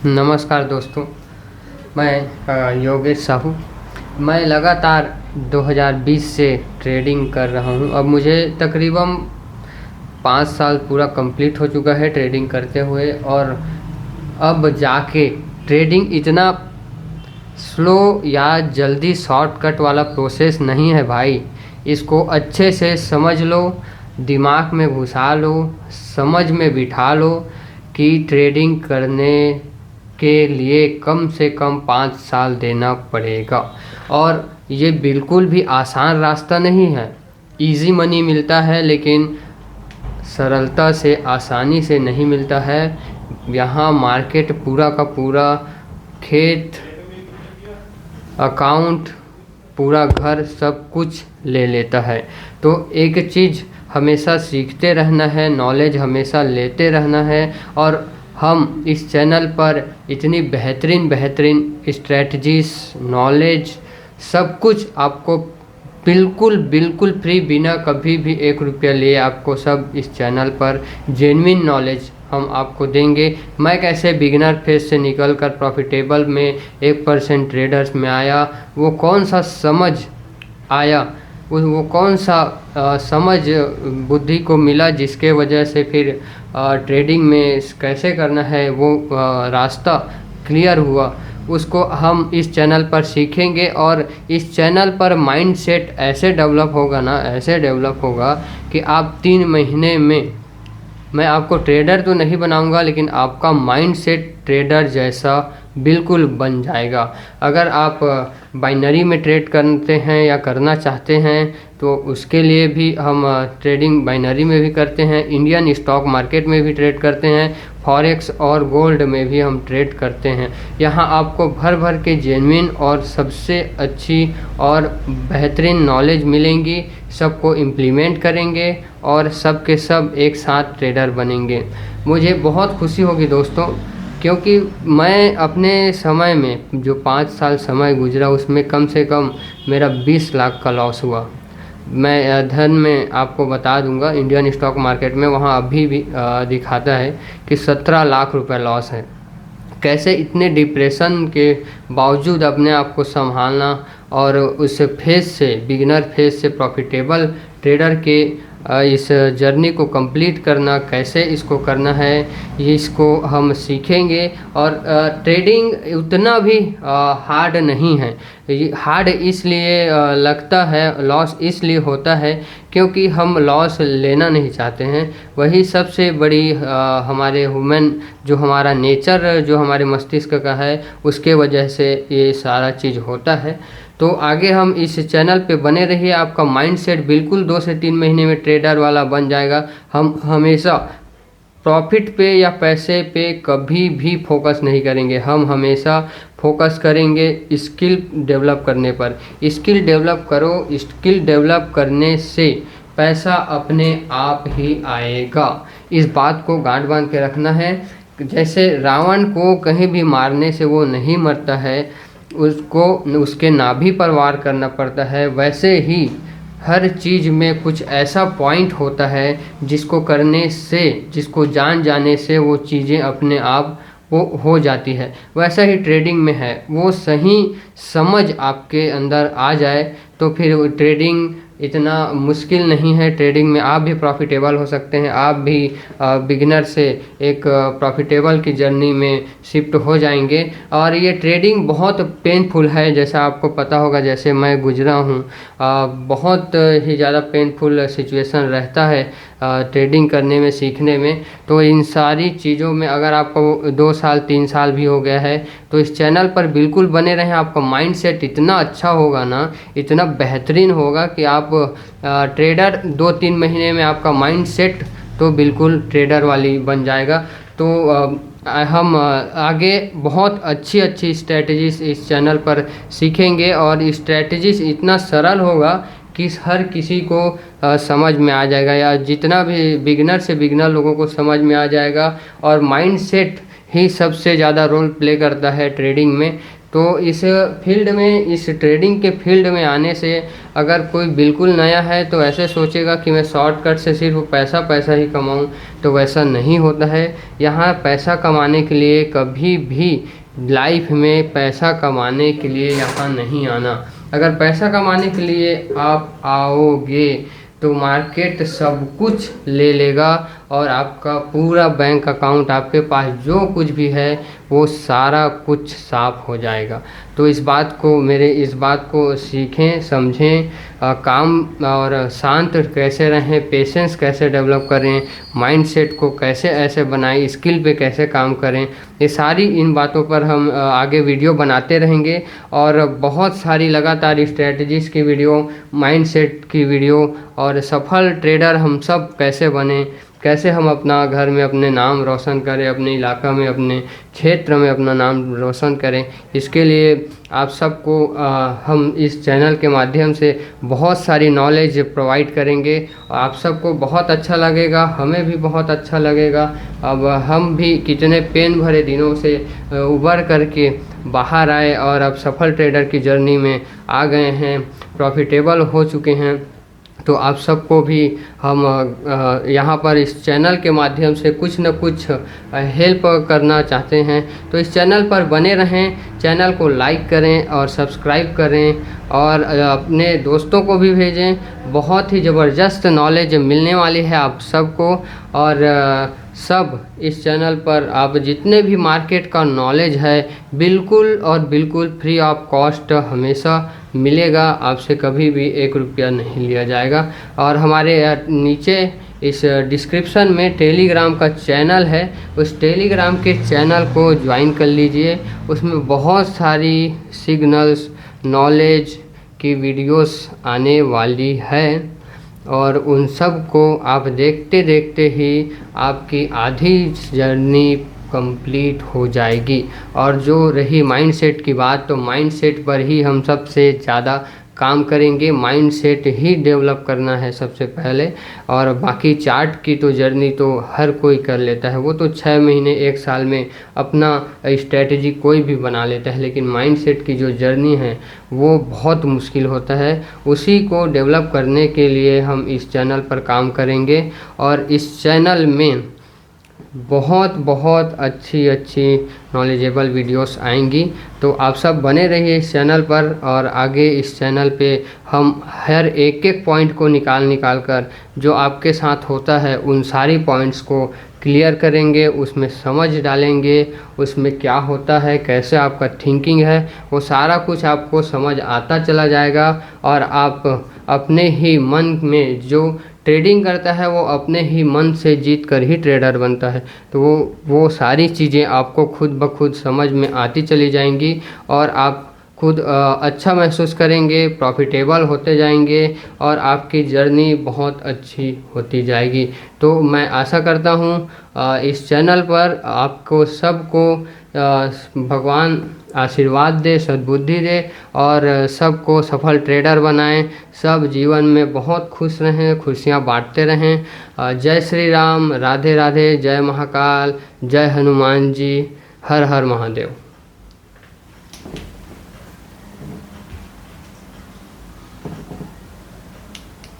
नमस्कार दोस्तों, मैं योगेश साहू। मैं लगातार 2020 से ट्रेडिंग कर रहा हूं। अब मुझे तकरीबन 5 साल पूरा कंप्लीट हो चुका है ट्रेडिंग करते हुए। और अब जाके ट्रेडिंग इतना स्लो या जल्दी शॉर्टकट वाला प्रोसेस नहीं है भाई। इसको अच्छे से समझ लो, दिमाग में घुसा लो, समझ में बिठा लो कि ट्रेडिंग करने के लिए कम से कम 5 साल देना पड़ेगा। और ये बिल्कुल भी आसान रास्ता नहीं है। इजी मनी मिलता है लेकिन सरलता से, आसानी से नहीं मिलता है। यहाँ मार्केट पूरा का पूरा, खेत, अकाउंट, पूरा घर, सब कुछ ले लेता है। तो एक चीज़ हमेशा सीखते रहना है, नॉलेज हमेशा लेते रहना है। और हम इस चैनल पर इतनी बेहतरीन बेहतरीन स्ट्रेटजीज, नॉलेज, सब कुछ आपको बिल्कुल बिल्कुल फ्री, बिना कभी भी 1 रुपया लिए आपको सब इस चैनल पर जेन्युइन नॉलेज हम आपको देंगे। मैं कैसे बिगिनर फेज से निकल कर प्रॉफिटेबल में 1% ट्रेडर्स में आया, वो कौन सा समझ आया, वो कौन सा समझ बुद्धि को मिला जिसके वजह से फिर ट्रेडिंग में कैसे करना है वो रास्ता क्लियर हुआ, उसको हम इस चैनल पर सीखेंगे। और इस चैनल पर माइंडसेट ऐसे डेवलप होगा ना, ऐसे डेवलप होगा कि आप 3 महीने में, मैं आपको ट्रेडर तो नहीं बनाऊंगा लेकिन आपका माइंडसेट ट्रेडर जैसा बिल्कुल बन जाएगा। अगर आप बाइनरी में ट्रेड करते हैं या करना चाहते हैं तो उसके लिए भी हम ट्रेडिंग बाइनरी में भी करते हैं, इंडियन स्टॉक मार्केट में भी ट्रेड करते हैं, फॉरेक्स और गोल्ड में भी हम ट्रेड करते हैं। यहाँ आपको भर भर के जेन्युइन और सबसे अच्छी और बेहतरीन नॉलेज मिलेंगी। सबको इम्प्लीमेंट करेंगे और सब के सब एक साथ ट्रेडर बनेंगे। मुझे बहुत खुशी होगी दोस्तों, क्योंकि मैं अपने समय में जो 5 साल समय गुजरा उसमें कम से कम मेरा 20 लाख का लॉस हुआ। मैं धन में आपको बता दूंगा, इंडियन स्टॉक मार्केट में वहाँ अभी भी दिखाता है कि 17 लाख रुपए लॉस है। कैसे इतने डिप्रेशन के बावजूद अपने आप को संभालना और उस फेज से, बिगिनर फेज से प्रॉफिटेबल ट्रेडर के इस जर्नी को कंप्लीट करना, कैसे इसको करना है, ये इसको हम सीखेंगे। और ट्रेडिंग उतना भी हार्ड नहीं है। ये हार्ड इसलिए लगता है, लॉस इसलिए होता है क्योंकि हम लॉस लेना नहीं चाहते हैं। वही सबसे बड़ी हमारे ह्यूमन, जो हमारा नेचर, जो हमारे मस्तिष्क का है, उसके वजह से ये सारा चीज़ होता है। तो आगे हम इस चैनल पे बने रहिए। आपका माइंडसेट बिल्कुल 2 से 3 महीने में ट्रेडर वाला बन जाएगा। हम हमेशा प्रॉफिट पे या पैसे पे कभी भी फोकस नहीं करेंगे। हम हमेशा फोकस करेंगे स्किल डेवलप करने पर। स्किल डेवलप करो, स्किल डेवलप करने से पैसा अपने आप ही आएगा। इस बात को गांठ बांध के रखना है। जैसे रावण को कहीं भी मारने से वो नहीं मरता है, उसको उसके नाभि पर वार करना पड़ता है, वैसे ही हर चीज़ में कुछ ऐसा पॉइंट होता है जिसको करने से, जिसको जान जाने से वो चीज़ें अपने आप वो हो जाती है। वैसा ही ट्रेडिंग में है। वो सही समझ आपके अंदर आ जाए तो फिर ट्रेडिंग इतना मुश्किल नहीं है। ट्रेडिंग में आप भी प्रॉफिटेबल हो सकते हैं। आप भी बिगिनर से एक प्रॉफिटेबल की जर्नी में शिफ्ट हो जाएंगे। और ये ट्रेडिंग बहुत पेनफुल है, जैसा आपको पता होगा, जैसे मैं गुजरा हूँ। बहुत ही ज़्यादा पेनफुल सिचुएशन रहता है ट्रेडिंग करने में, सीखने में। तो इन सारी चीज़ों में अगर आपको 2 साल 3 साल भी हो गया है तो इस चैनल पर बिल्कुल बने रहें। आपका माइंडसेट इतना अच्छा होगा ना, इतना बेहतरीन होगा कि आप ट्रेडर 2-3 महीने में आपका माइंडसेट तो बिल्कुल ट्रेडर वाली बन जाएगा। तो हम आगे बहुत अच्छी अच्छी स्ट्रेटजीज इस चैनल पर सीखेंगे। और स्ट्रेटजीज इतना सरल होगा कि हर किसी को समझ में आ जाएगा, या जितना भी बिगिनर से बिगिनर लोगों को समझ में आ जाएगा। और माइंडसेट ही सबसे ज़्यादा रोल प्ले करता है ट्रेडिंग में। तो इस फील्ड में, इस ट्रेडिंग के फील्ड में आने से अगर कोई बिल्कुल नया है तो ऐसे सोचेगा कि मैं शॉर्टकट से सिर्फ पैसा ही कमाऊं, तो वैसा नहीं होता है। यहाँ पैसा कमाने के लिए कभी भी लाइफ में पैसा कमाने के लिए यहाँ नहीं आना। अगर पैसा कमाने के लिए आप आओगे तो मार्केट सब कुछ ले लेगा और आपका पूरा बैंक अकाउंट, आपके पास जो कुछ भी है वो सारा कुछ साफ हो जाएगा। तो इस बात को सीखें, समझें, काम और शांत कैसे रहें, पेशेंस कैसे डेवलप करें, माइंडसेट को कैसे ऐसे बनाएं, स्किल पे कैसे काम करें, ये सारी इन बातों पर हम आगे वीडियो बनाते रहेंगे। और बहुत सारी लगातार स्ट्रेटजीज़ की वीडियो, माइंडसेट की वीडियो और सफल ट्रेडर हम सब कैसे बने, कैसे हम अपना घर में अपने नाम रोशन करें, अपने इलाका में, अपने क्षेत्र में अपना नाम रोशन करें, इसके लिए आप सबको हम इस चैनल के माध्यम से बहुत सारी नॉलेज प्रोवाइड करेंगे। आप सबको बहुत अच्छा लगेगा, हमें भी बहुत अच्छा लगेगा। अब हम भी कितने पेन भरे दिनों से उबर करके बाहर आए और अब सफल ट्रेडर की जर्नी में आ गए हैं, प्रॉफिटेबल हो चुके हैं। तो आप सबको भी हम यहाँ पर इस चैनल के माध्यम से कुछ न कुछ हेल्प करना चाहते हैं। तो इस चैनल पर बने रहें, चैनल को लाइक करें और सब्सक्राइब करें और अपने दोस्तों को भी भेजें। बहुत ही ज़बरदस्त नॉलेज मिलने वाली है आप सबको। और सब इस चैनल पर आप जितने भी मार्केट का नॉलेज है बिल्कुल और बिल्कुल फ्री ऑफ कॉस्ट हमेशा मिलेगा, आपसे कभी भी 1 रुपया नहीं लिया जाएगा। और हमारे नीचे इस डिस्क्रिप्शन में टेलीग्राम का चैनल है, उस टेलीग्राम के चैनल को ज्वाइन कर लीजिए। उसमें बहुत सारी सिग्नल्स, नॉलेज की वीडियोस आने वाली है और उन सब को आप देखते देखते ही आपकी आधी जर्नी कंप्लीट हो जाएगी। और जो रही माइंडसेट की बात, तो माइंडसेट पर ही हम सबसे ज़्यादा काम करेंगे। माइंडसेट ही डेवलप करना है सबसे पहले। और बाकी चार्ट की तो जर्नी तो हर कोई कर लेता है, वो तो 6 महीने 1 साल में अपना स्ट्रेटजी कोई भी बना लेता है। लेकिन माइंडसेट की जो जर्नी है वो बहुत मुश्किल होता है। उसी को डेवलप करने के लिए हम इस चैनल पर काम करेंगे और इस चैनल में बहुत अच्छी नॉलेजेबल वीडियोस आएंगी। तो आप सब बने रहिए इस चैनल पर और आगे इस चैनल पे हम हर एक पॉइंट को निकाल कर जो आपके साथ होता है उन सारी पॉइंट्स को क्लियर करेंगे, उसमें समझ डालेंगे, उसमें क्या होता है, कैसे आपका थिंकिंग है, वो सारा कुछ आपको समझ आता चला जाएगा। और आप अपने ही मन में, जो ट्रेडिंग करता है वो अपने ही मन से जीत कर ही ट्रेडर बनता है। तो वो सारी चीज़ें आपको खुद ब खुद समझ में आती चली जाएंगी और आप खुद अच्छा महसूस करेंगे, प्रॉफिटेबल होते जाएंगे और आपकी जर्नी बहुत अच्छी होती जाएगी। तो मैं आशा करता हूँ इस चैनल पर आपको सबको भगवान आशीर्वाद दे, सद्बुद्धि दे और सबको सफल ट्रेडर बनाएं। सब जीवन में बहुत खुश रहें, खुशियाँ बांटते रहें। जय श्री राम, राधे राधे, जय महाकाल, जय हनुमान जी, हर हर महादेव।